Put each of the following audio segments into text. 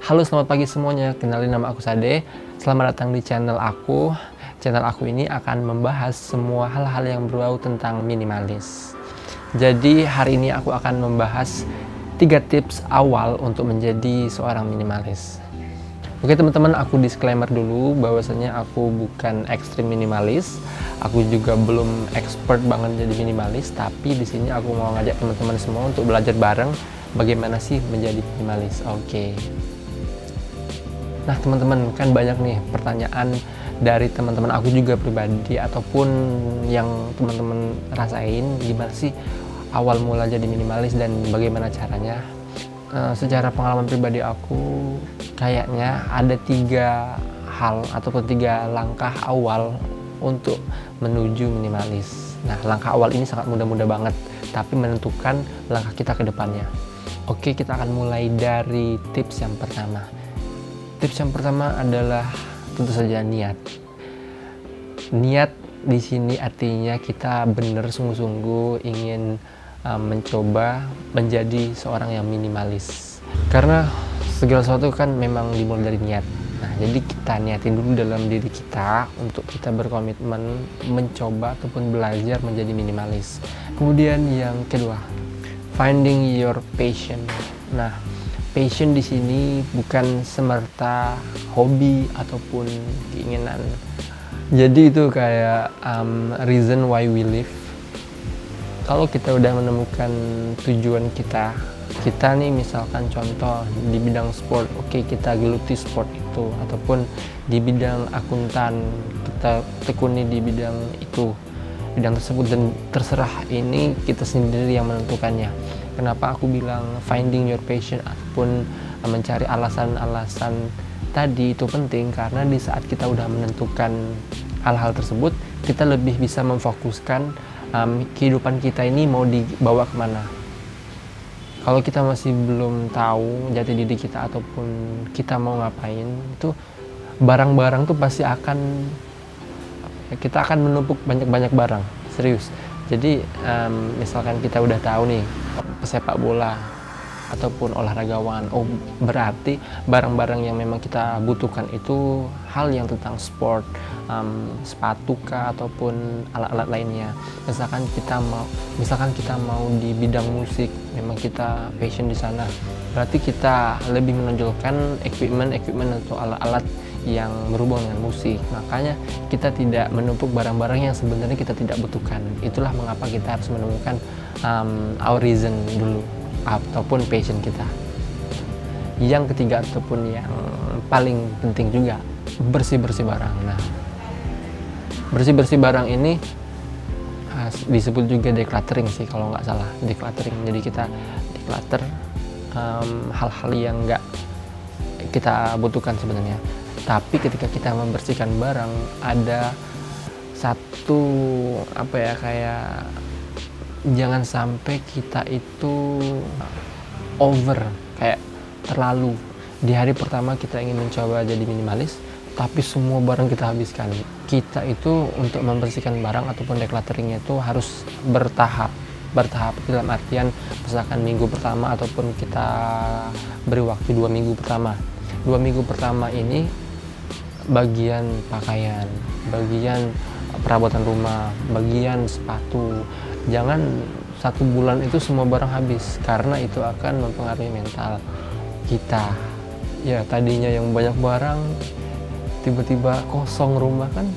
Halo, selamat pagi semuanya. Kenalin, nama aku Sade. Selamat datang di channel aku. Channel aku ini akan membahas semua hal-hal yang berbau tentang minimalis. Jadi hari ini aku akan membahas 3 tips awal untuk menjadi seorang minimalis. Oke teman-teman, aku disclaimer dulu bahwasanya aku bukan ekstrim minimalis. Aku juga belum expert banget jadi minimalis, tapi di sini aku mau ngajak teman-teman semua untuk belajar bareng bagaimana sih menjadi minimalis. Oke. Nah teman-teman, kan banyak nih pertanyaan dari teman-teman aku juga pribadi ataupun yang teman-teman rasain, gimana sih awal mula jadi minimalis dan bagaimana caranya. Secara pengalaman pribadi aku, kayaknya ada 3 hal ataupun 3 langkah awal untuk menuju minimalis. Nah langkah awal ini sangat mudah-mudah banget, tapi menentukan langkah kita ke depannya. Oke, kita akan mulai dari tips yang pertama. Tips yang pertama adalah tentu saja niat. Niat di sini artinya kita benar sungguh-sungguh ingin mencoba menjadi seorang yang minimalis. Karena segala sesuatu kan memang dimulai dari niat. Nah, jadi kita niatin dulu dalam diri kita untuk kita berkomitmen mencoba ataupun belajar menjadi minimalis. Kemudian yang kedua, finding your passion. Nah, passion di sini bukan semerta hobi ataupun keinginan. Jadi itu kayak reason why we live. Kalau kita udah menemukan tujuan kita nih misalkan contoh di bidang sport, oke, kita geluti sport itu, ataupun di bidang akuntan kita tekuni di bidang itu, bidang tersebut, dan terserah, ini kita sendiri yang menentukannya. Kenapa aku bilang finding your passion ataupun mencari alasan-alasan tadi itu penting, karena di saat kita udah menentukan hal-hal tersebut, kita lebih bisa memfokuskan kehidupan kita ini mau dibawa kemana. Kalau kita masih belum tahu jati diri kita ataupun kita mau ngapain, itu barang-barang tuh pasti kita akan menumpuk banyak-banyak barang, serius. Jadi misalkan kita udah tahu nih pesepak bola ataupun olahragawan, berarti barang-barang yang memang kita butuhkan itu hal yang tentang sport, sepatu kah ataupun alat-alat lainnya. Misalkan kita mau di bidang musik, memang kita passion di sana, berarti kita lebih menonjolkan equipment atau alat-alat yang berhubungan dengan musik. Makanya kita tidak menumpuk barang-barang yang sebenarnya kita tidak butuhkan. Itulah mengapa kita harus menemukan our reason dulu ataupun passion kita. Yang ketiga ataupun yang paling penting juga, bersih-bersih barang. Nah, bersih-bersih barang ini disebut juga decluttering sih kalau nggak salah, decluttering. Jadi kita declutter hal-hal yang nggak kita butuhkan sebenarnya. Tapi ketika kita membersihkan barang, ada satu kayak jangan sampai kita itu over, kayak terlalu. Di hari pertama kita ingin mencoba jadi minimalis, tapi semua barang kita habiskan. Kita itu untuk membersihkan barang ataupun declutteringnya itu harus bertahap dalam artian misalkan minggu pertama ataupun kita beri waktu 2 minggu pertama. 2 minggu pertama ini bagian pakaian, bagian perabotan rumah, bagian sepatu. Jangan 1 bulan itu semua barang habis, karena itu akan mempengaruhi mental kita. Ya tadinya yang banyak barang, tiba-tiba kosong rumah, kan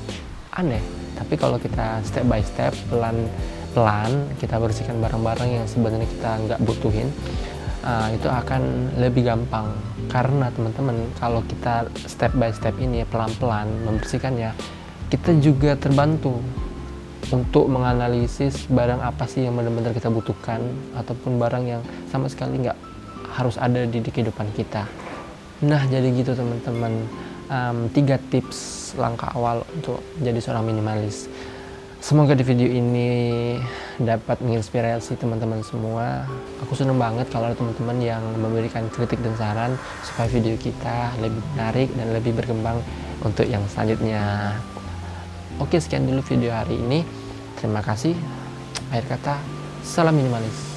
aneh. Tapi kalau kita step by step, pelan-pelan kita bersihkan barang-barang yang sebenarnya kita nggak butuhin, itu akan lebih gampang. Karena teman-teman, kalau kita step by step ini pelan-pelan membersihkannya, kita juga terbantu untuk menganalisis barang apa sih yang benar-benar kita butuhkan ataupun barang yang sama sekali nggak harus ada di kehidupan kita. Nah jadi gitu teman-teman, 3 tips langkah awal untuk jadi seorang minimalis. Semoga di video ini dapat menginspirasi teman-teman semua. Aku senang banget kalau ada teman-teman yang memberikan kritik dan saran supaya video kita lebih menarik dan lebih berkembang untuk yang selanjutnya. Oke, sekian dulu video hari ini. Terima kasih. Akhir kata, salam minimalis.